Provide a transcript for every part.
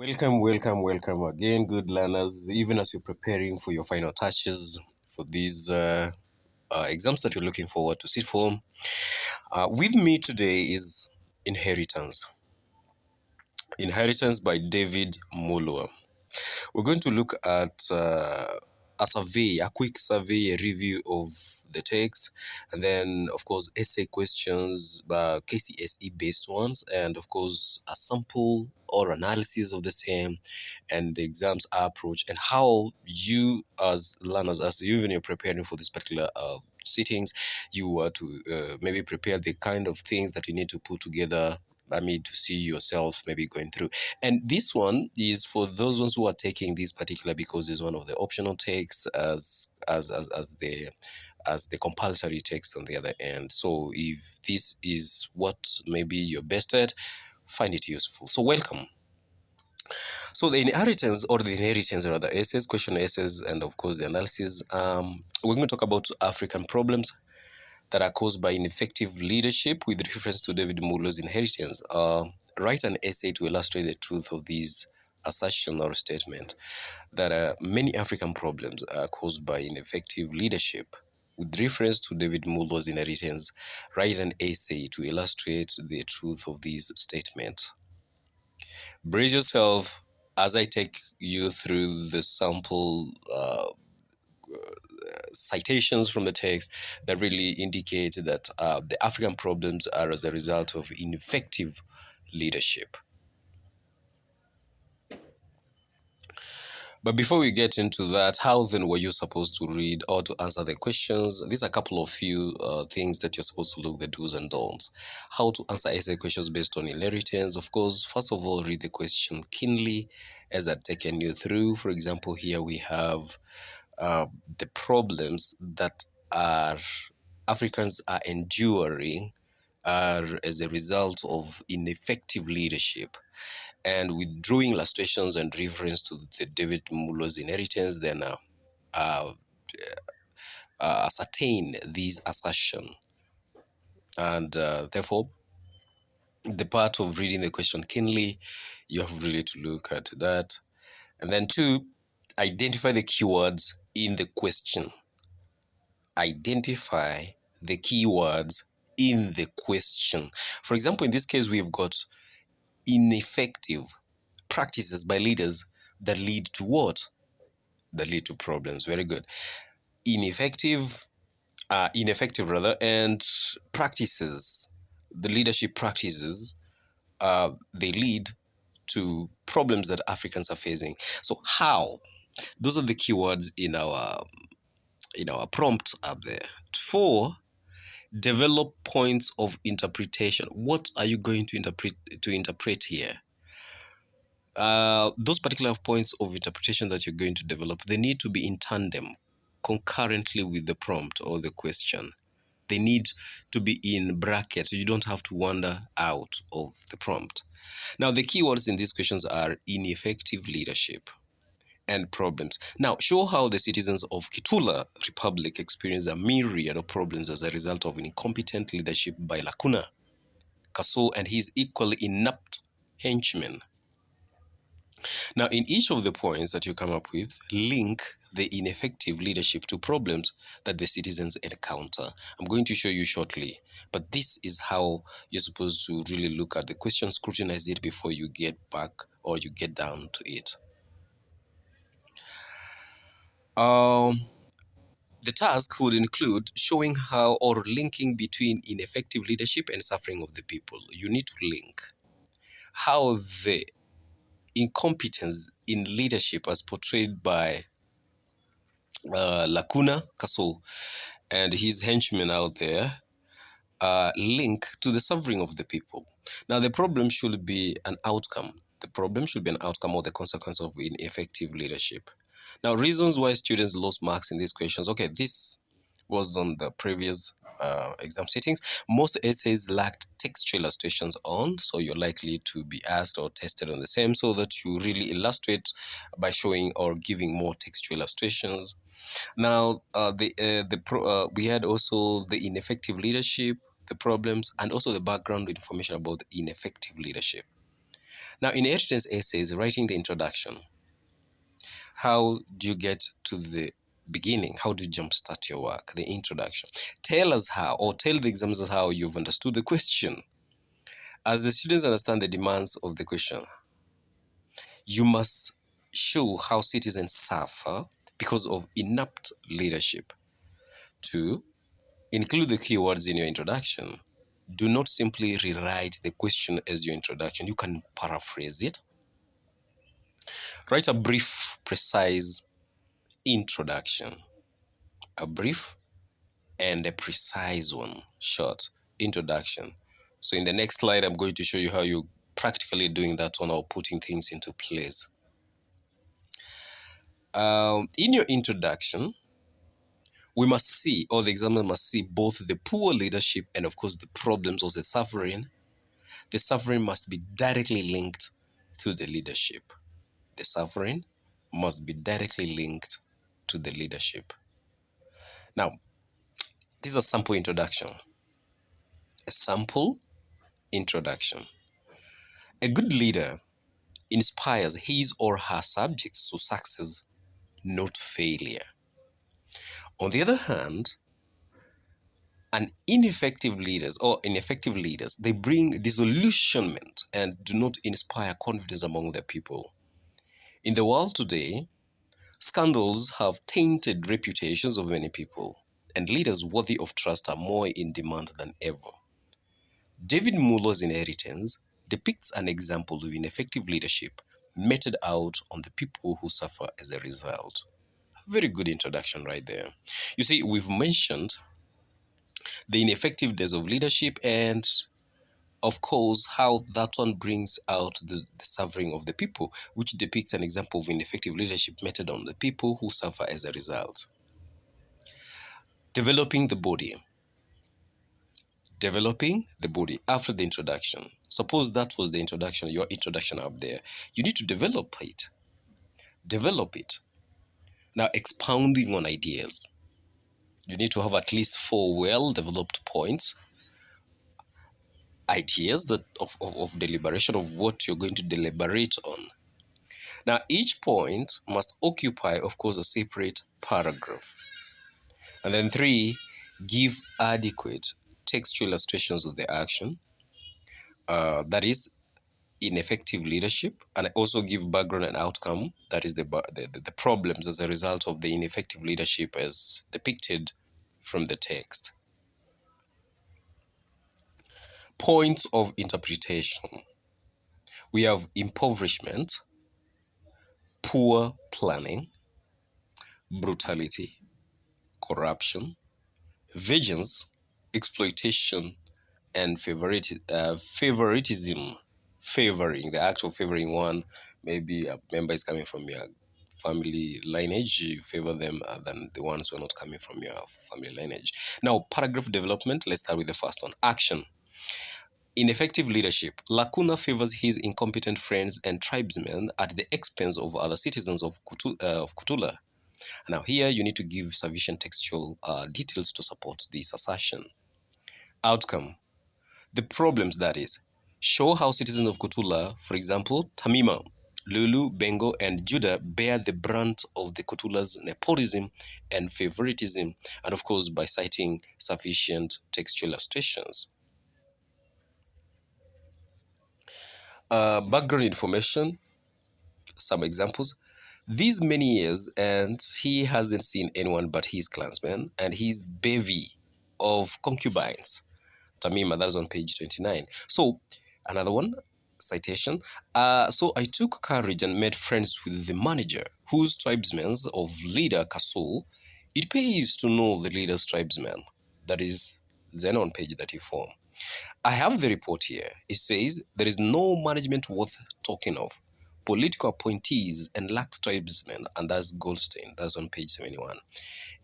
Welcome again, good learners. Even as you're preparing for your final touches for these exams that you're looking forward to sit for, with me today is Inheritance. Inheritance by David Mulwa. We're going to look at a survey, a quick survey, a review of the text, and then, of course, essay questions, KCSE based ones, and, of course, a sample or analysis of the same, and the exams approach, and how you, as learners, as you, when you're preparing for this particular sittings, you are to maybe prepare the kind of things that you need to put together. To see yourself maybe going through. And this one is for those ones who are taking this particular, because it's one of the optional texts as the compulsory text on the other end. So if this is what maybe you're best at, find it useful. So welcome. So the inheritance rather, essays, question essays, and of course the analysis. We're going to talk about African problems that are caused by ineffective leadership with reference to David Muller's Inheritance. Write an essay to illustrate the truth of these assertion or statement that many African problems are caused by ineffective leadership. With reference to David Muller's Inheritance, write an essay to illustrate the truth of these statements. Brace yourself as I take you through the sample citations from the text that really indicate that the African problems are as a result of ineffective leadership. But before we get into that, how then were you supposed to read or to answer the questions? These are a couple of few things that you're supposed to look, the do's and don'ts. How to answer essay questions based on inheritance. Of course, first of all, read the question keenly as I've taken you through. For example, here we have the problems that are Africans are enduring are as a result of ineffective leadership. And with drawing illustrations and reference to the David Muller's Inheritance, then ascertain these assertion. And therefore, the part of reading the question keenly, you have really to look at that. And then two, identify the keywords in the question. Identify the keywords in the question. For example, in this case, we've got ineffective practices by leaders that lead to what? That lead to problems. Very good. Ineffective rather, and practices, the leadership practices, they lead to problems that Africans are facing. So how? Those are the keywords in our prompt up there. 4, develop points of interpretation. What are you going to interpret here? Those particular points of interpretation that you're going to develop, they need to be in tandem, concurrently with the prompt or the question. They need to be in brackets, so you don't have to wander out of the prompt. Now, the keywords in these questions are ineffective leadership and problems. Now, show how the citizens of Kitula Republic experience a myriad of problems as a result of incompetent leadership by Lacuna, Kaso, and his equally inept henchmen. Now, in each of the points that you come up with, link the ineffective leadership to problems that the citizens encounter. I'm going to show you shortly, but this is how you're supposed to really look at the question, scrutinize it before you get back or you get down to it. The task would include showing how or linking between ineffective leadership and suffering of the people. You need to link how the incompetence in leadership as portrayed by Lacuna, Kaso, and his henchmen out there link to the suffering of the people. Now, the problem should be an outcome. The problem should be an outcome or the consequence of ineffective leadership. Now, reasons why students lost marks in these questions. Okay, this was on the previous exam settings. Most essays lacked textual illustrations on, so you're likely to be asked or tested on the same, so that you really illustrate by showing or giving more textual illustrations. Now, we had also the ineffective leadership, the problems, and also the background information about the ineffective leadership. Now, in Ayrton's essays, writing the introduction, how do you get to the beginning? How do you jumpstart your work? The introduction. Tell us how, or tell the examiners how you've understood the question. As the students understand the demands of the question, you must show how citizens suffer because of inept leadership. 2. Include the keywords in your introduction. Do not simply rewrite the question as your introduction. You can paraphrase it. Write a brief, precise introduction. A brief and a precise one, short introduction. So in the next slide, I'm going to show you how you practically doing that one or putting things into place. In your introduction, we must see, or the examiner must see, both the poor leadership and of course the problems of the suffering. The suffering must be directly linked to the leadership. The suffering must be directly linked to the leadership. Now, this is a sample introduction. A sample introduction. A good leader inspires his or her subjects to success, not failure. On the other hand, ineffective leaders, they bring disillusionment and do not inspire confidence among their people. In the world today, scandals have tainted reputations of many people, and leaders worthy of trust are more in demand than ever. David Muller's Inheritance depicts an example of ineffective leadership meted out on the people who suffer as a result. A very good introduction right there. You see, we've mentioned the ineffectiveness of leadership and of course how that one brings out the suffering of the people, which depicts an example of ineffective leadership meted on the people who suffer as a result. Developing the body. Developing the body after the introduction. Suppose that was the introduction, your introduction up there. You need to develop it. Develop it. Now, expounding on ideas. You need to have at least 4 well-developed points, ideas that of deliberation of what you're going to deliberate on. Now, each point must occupy, of course, a separate paragraph. And then 3, give adequate textual illustrations of the action. That is ineffective leadership, and also give background and outcome. That is the problems as a result of the ineffective leadership as depicted from the text. Points of interpretation. We have impoverishment, poor planning, brutality, corruption, vengeance, exploitation, and favoritism. Favoring, the act of favoring one. Maybe a member is coming from your family lineage, you favor them than the ones who are not coming from your family lineage. Now, paragraph development, let's start with the first one. Action. Ineffective leadership. Lacuna favors his incompetent friends and tribesmen at the expense of other citizens of Kutula. Now, here you need to give sufficient textual details to support this assertion. Outcome. The problems, that is. Show how citizens of Kutula, for example, Tamima, Lulu, Bengo, and Judah bear the brunt of the Kutula's nepotism and favoritism, and of course by citing sufficient textual illustrations. Background information, some examples. These many years, and he hasn't seen anyone but his clansmen and his bevy of concubines. Tamima, that's on page 29. So, another one, citation. So I took courage and made friends with the manager, whose tribesmen of leader Kasul. It pays to know the leader's tribesmen. That is then on page 34. I have the report here. It says there is no management worth talking of. Political appointees and lax tribesmen, and that's Goldstein. That's on page 71.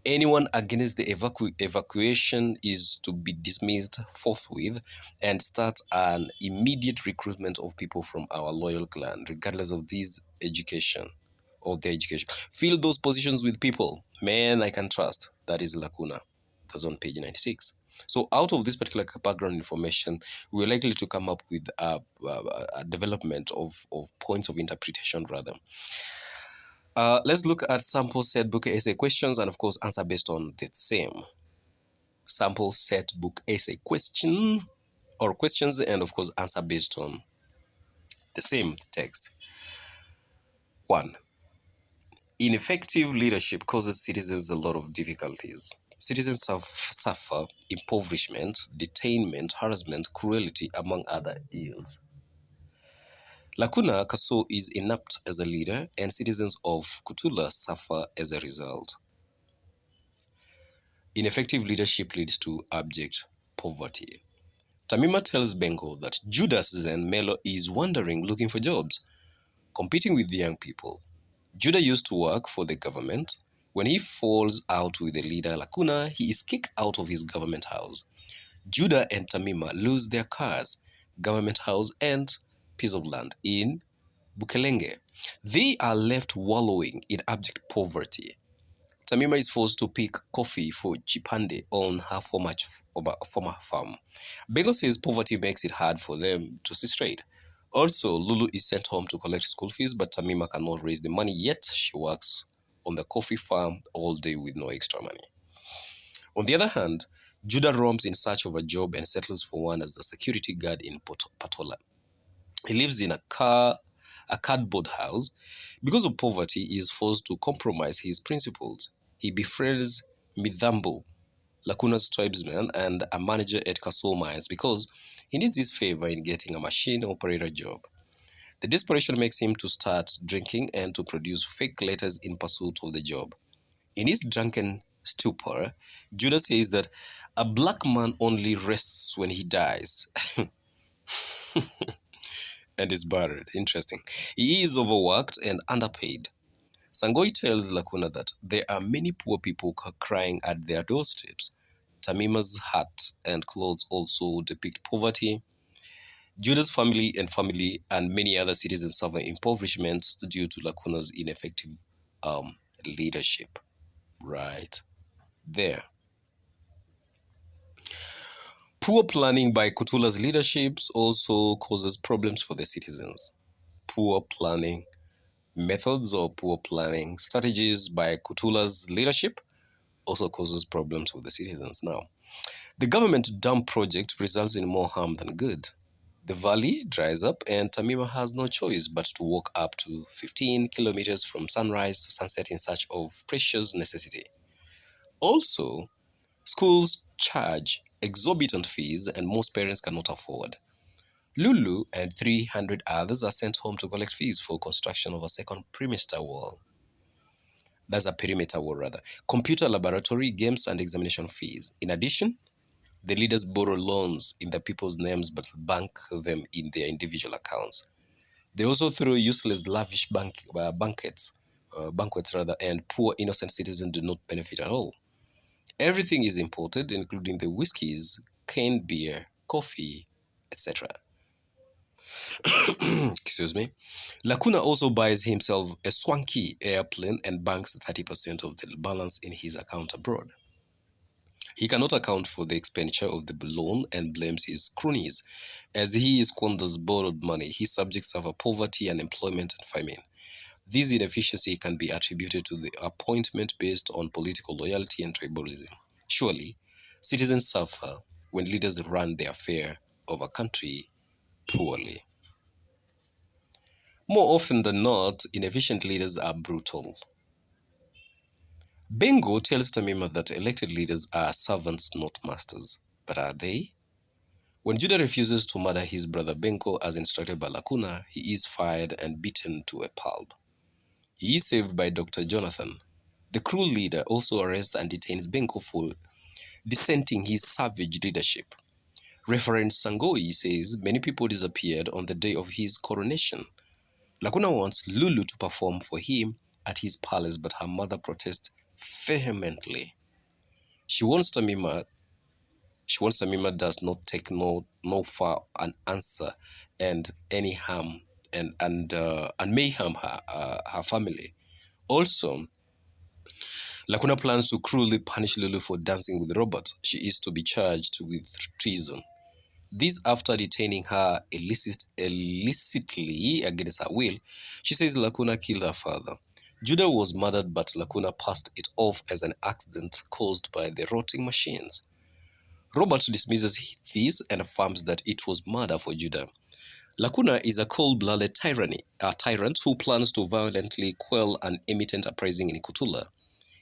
Anyone against the evacuation is to be dismissed forthwith and start an immediate recruitment of people from our loyal clan, regardless of this education or their education. Fill those positions with people, men I can trust. That is Lacuna. That's on page 96. So out of this particular background information, we're likely to come up with a development of points of interpretation rather. Let's look at sample set book essay questions and of course answer based on the same. Sample set book essay question or questions and of course answer based on the same text. 1. Ineffective leadership causes citizens a lot of difficulties. Citizens suffer impoverishment, detainment, harassment, cruelty, among other ills. Lacuna Kaso is inept as a leader, and citizens of Kutula suffer as a result. Ineffective leadership leads to abject poverty. Tamima tells Bengo that Judas Zen Melo is wandering looking for jobs, competing with the young people. Judah used to work for the government. When he falls out with the leader Lacuna, he is kicked out of his government house. Judah and Tamima lose their cars, government house, and piece of land in Bukelenge. They are left wallowing in abject poverty. Tamima is forced to pick coffee for Chipande on her former farm. Bego says poverty makes it hard for them to see straight. Also, Lulu is sent home to collect school fees, but Tamima cannot raise the money yet. She works on the coffee farm all day with no extra money. On the other hand, Judah roams in search of a job and settles for one as a security guard in Patola. He lives in a cardboard house. Because of poverty, he is forced to compromise his principles. He befriends Midhambo, Lacuna's tribesman and a manager at Kaso Mines because he needs his favor in getting a machine operator job. The desperation makes him to start drinking and to produce fake letters in pursuit of the job. In his drunken stupor, Judah says that a black man only rests when he dies and is buried. Interesting. He is overworked and underpaid. Sangoi tells Lacuna that there are many poor people crying at their doorsteps. Tamima's hat and clothes also depict poverty. Judah's family and many other citizens suffer impoverishment due to Lacuna's ineffective leadership. Right there. Poor planning by Kutula's leaderships also causes problems for the citizens. Poor planning methods or poor planning strategies by Kutula's leadership also causes problems with the citizens. Now, the government dam project results in more harm than good. The valley dries up and Tamima has no choice but to walk up to 15 kilometers from sunrise to sunset in search of precious necessity. Also, schools charge exorbitant fees and most parents cannot afford. Lulu and 300 others are sent home to collect fees for construction of a second perimeter wall. That's a perimeter wall rather. Computer laboratory, games and examination fees. In addition, the leaders borrow loans in the people's names but bank them in their individual accounts. They also throw useless lavish banquets rather, and poor innocent citizens do not benefit at all. Everything is imported, including the whiskies, canned beer, coffee, etc. Excuse me. Lacuna also buys himself a swanky airplane and banks 30% of the balance in his account abroad. He cannot account for the expenditure of the loan and blames his cronies. As he squanders borrowed money, his subjects suffer poverty, unemployment, and famine. This inefficiency can be attributed to the appointment based on political loyalty and tribalism. Surely, citizens suffer when leaders run the affair of a country poorly. More often than not, inefficient leaders are brutal. Bengo tells Tamima that elected leaders are servants, not masters. But are they? When Judah refuses to murder his brother Bengo as instructed by Lacuna, he is fired and beaten to a pulp. He is saved by Dr. Jonathan. The cruel leader also arrests and detains Bengo for dissenting his savage leadership. Reverend Sangoi says many people disappeared on the day of his coronation. Lacuna wants Lulu to perform for him at his palace, but her mother protests vehemently. She wants Tamima does not take no for an answer and any harm and may harm her family. Also, Lacuna plans to cruelly punish Lulu for dancing with Robert. She is to be charged with treason. This after detaining her illicitly against her will. She says Lacuna killed her father. Judah was murdered, but Lacuna passed it off as an accident caused by the rotting machines. Robert dismisses this and affirms that it was murder for Judah. Lacuna is a cold-blooded tyrant who plans to violently quell an imminent uprising in Kutula.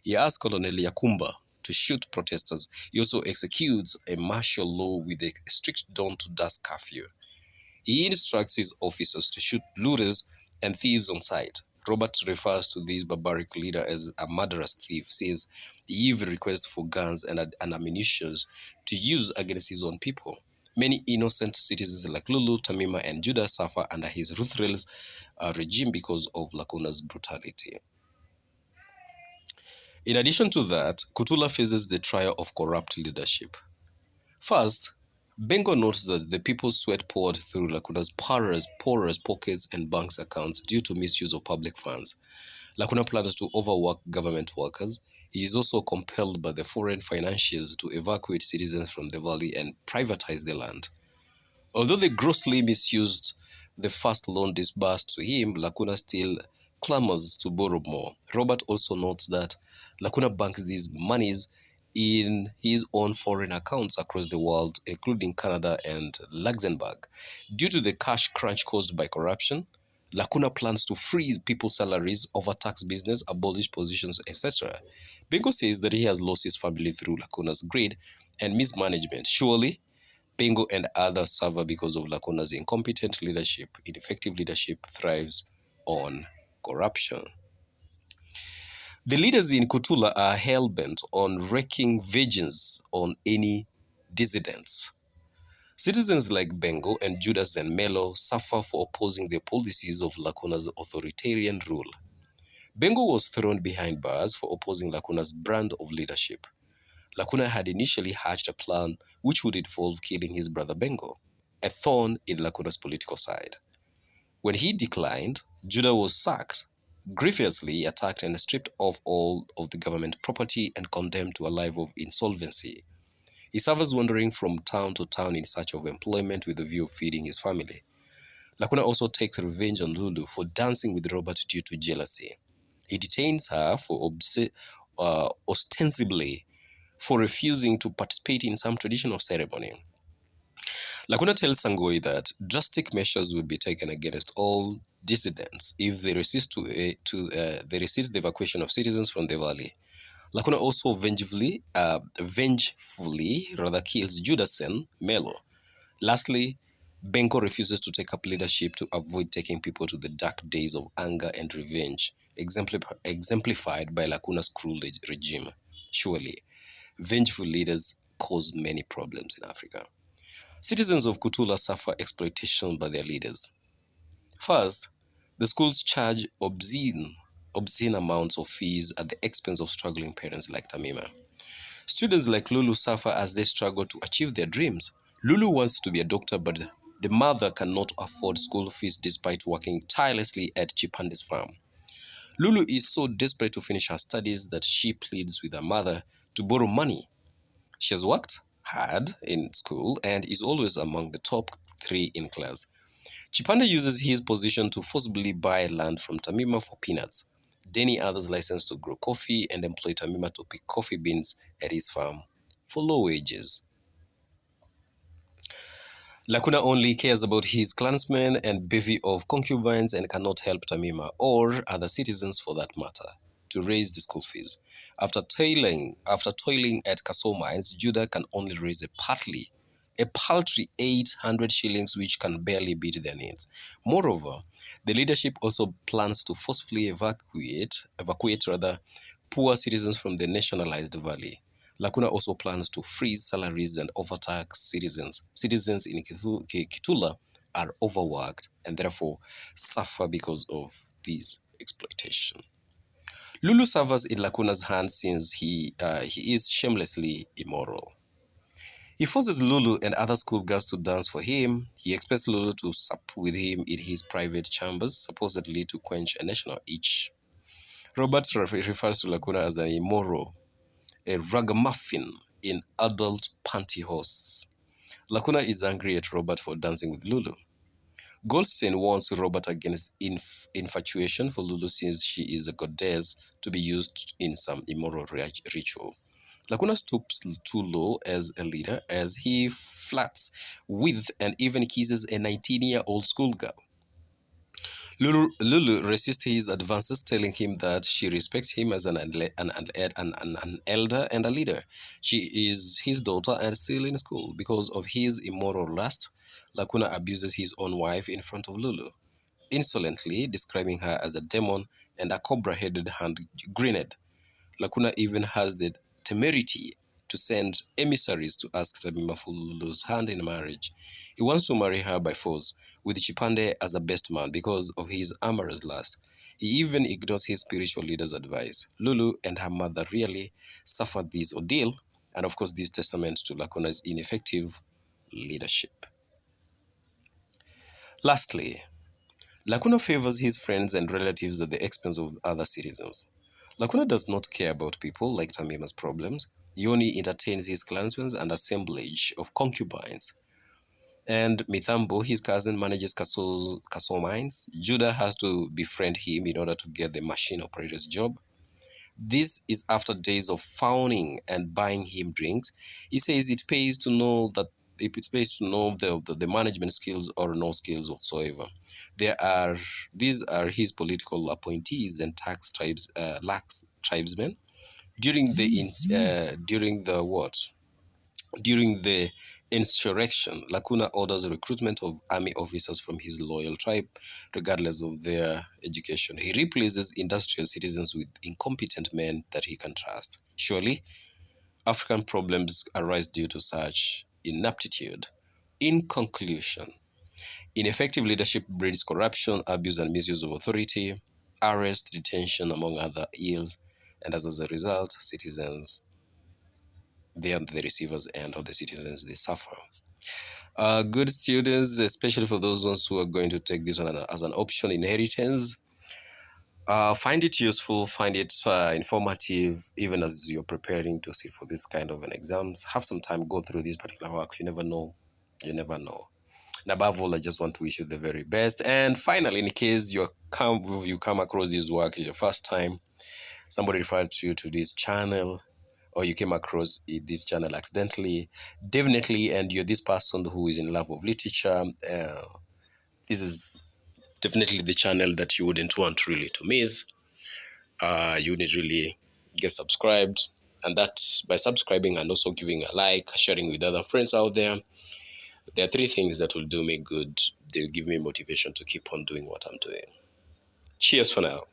He asks Colonel Yakumba to shoot protesters. He also executes a martial law with a strict dawn-to-dusk curfew. He instructs his officers to shoot looters and thieves on sight. Robert refers to this barbaric leader as a murderous thief, says he even requests for guns and ammunition to use against his own people. Many innocent citizens like Lulu, Tamima, and Judah suffer under his ruthless regime because of Lacuna's brutality. In addition to that, Kutula faces the trial of corrupt leadership. First, Bengo notes that the people's sweat poured through Lacuna's porous pockets and banks accounts due to misuse of public funds. Lacuna plans to overwork government workers. He is also compelled by the foreign financiers to evacuate citizens from the valley and privatize the land. Although they grossly misused the first loan disbursed to him, Lacuna still clamors to borrow more. Robert also notes that Lacuna banks these monies in his own foreign accounts across the world, including Canada and Luxembourg. Due to the cash crunch caused by corruption, Lacuna plans to freeze people's salaries, overtax business, abolish positions, etc. Bingo says that he has lost his family through Lacuna's greed and mismanagement. Surely, Bingo and others suffer because of Lacuna's incompetent leadership. Ineffective leadership thrives on corruption. The leaders in Kutula are hell-bent on wreaking vengeance on any dissidents. Citizens like Bengo and Judas and Melo suffer for opposing the policies of Lacuna's authoritarian rule. Bengo was thrown behind bars for opposing Lacuna's brand of leadership. Lacuna had initially hatched a plan which would involve killing his brother Bengo, a thorn in Lacuna's political side. When he declined, Judah was sacked, grievously attacked and stripped of all of the government property and condemned to a life of insolvency. He suffers wandering from town to town in search of employment with the view of feeding his family. Lacuna also takes revenge on Lulu for dancing with Robert due to jealousy. He detains her for ostensibly for refusing to participate in some traditional ceremony. Lacuna tells Sangoi that drastic measures will be taken against all dissidents if they resist the evacuation of citizens from the valley. Lacuna also vengefully kills Judas and Melo. Lastly, Benko refuses to take up leadership to avoid taking people to the dark days of anger and revenge, exemplified by Lacuna's cruel regime. Surely, vengeful leaders cause many problems in Africa. Citizens of Kutula suffer exploitation by their leaders. First, the schools charge obscene amounts of fees at the expense of struggling parents like Tamima. Students like Lulu suffer as they struggle to achieve their dreams. Lulu wants to be a doctor, but the mother cannot afford school fees despite working tirelessly at Chipande's farm. Lulu is so desperate to finish her studies that she pleads with her mother to borrow money. She has worked hard in school and is always among the top 3 in class. Chipande uses his position to forcibly buy land from Tamima for peanuts. Denny others license to grow coffee and employ Tamima to pick coffee beans at his farm for low wages. Lacuna only cares about his clansmen and bevy of concubines and cannot help Tamima, or other citizens for that matter, to raise the school fees. After toiling at Kaso mines, Judah can only raise a paltry 800 shillings, which can barely meet their needs. Moreover, the leadership also plans to forcefully evacuate poor citizens from the nationalized valley. Lacuna also plans to freeze salaries and overtax citizens. Citizens in Kitula are overworked and therefore suffer because of this exploitation. Lulu suffers in Lacuna's hands since he is shamelessly immoral. He forces Lulu and other schoolgirls to dance for him. He expects Lulu to sup with him in his private chambers, supposedly to quench a national itch. Robert refers to Lacuna as an immoral, a ragamuffin in adult pantyhose. Lacuna is angry at Robert for dancing with Lulu. Goldstein warns Robert against infatuation for Lulu since she is a goddess to be used in some immoral ritual. Lacuna stoops too low as a leader as he flirts with and even kisses a 19-year-old schoolgirl. Lulu resists his advances, telling him that she respects him as an elder and a leader. She is his daughter and still in school. Because of his immoral lust, Lacuna abuses his own wife in front of Lulu, insolently describing her as a demon and a cobra-headed hand grenade. Lacuna even has the temerity to send emissaries to ask Tabima for Lulu's hand in marriage. He wants to marry her by force, with Chipande as a best man because of his amorous lust. He even ignores his spiritual leader's advice. Lulu and her mother really suffered this ordeal, and of course, this testament to Lacuna's ineffective leadership. Lastly, Lacuna favors his friends and relatives at the expense of other citizens. Lacuna does not care about people like Tamima's problems. He only entertains his clansmen and assemblage of concubines. And Mithambo, his cousin, manages Castle mines. Judah has to befriend him in order to get the machine operator's job. This is after days of fawning and buying him drinks. He says it pays to know that it pays to know the management skills or no skills whatsoever. These are his political appointees and lax tribesmen. During the what? During the insurrection, Lacuna orders the recruitment of army officers from his loyal tribe, regardless of their education. He replaces industrial citizens with incompetent men that he can trust. Surely, African problems arise due to such inaptitude. In conclusion, ineffective leadership breeds corruption, abuse, and misuse of authority, arrest, detention, among other ills, and as a result, citizens, they are the receivers end, or the citizens, they suffer. Good students, especially for those ones who are going to take this one as an option, inheritance, find it useful, find it informative, even as you're preparing to sit for this kind of an exams. Have some time, go through this particular work. You never know. You never know. And above all, I just want to wish you the very best. And finally, in case you come across this work your first time, somebody referred you to this channel, or you came across this channel accidentally, definitely, and you're this person who is in love of literature, this is definitely the channel that you wouldn't want really to miss. You need really get subscribed, and that by subscribing and also giving a like, sharing with other friends out there. There are three things that will do me good. They'll give me motivation to keep on doing what I'm doing. Cheers for now.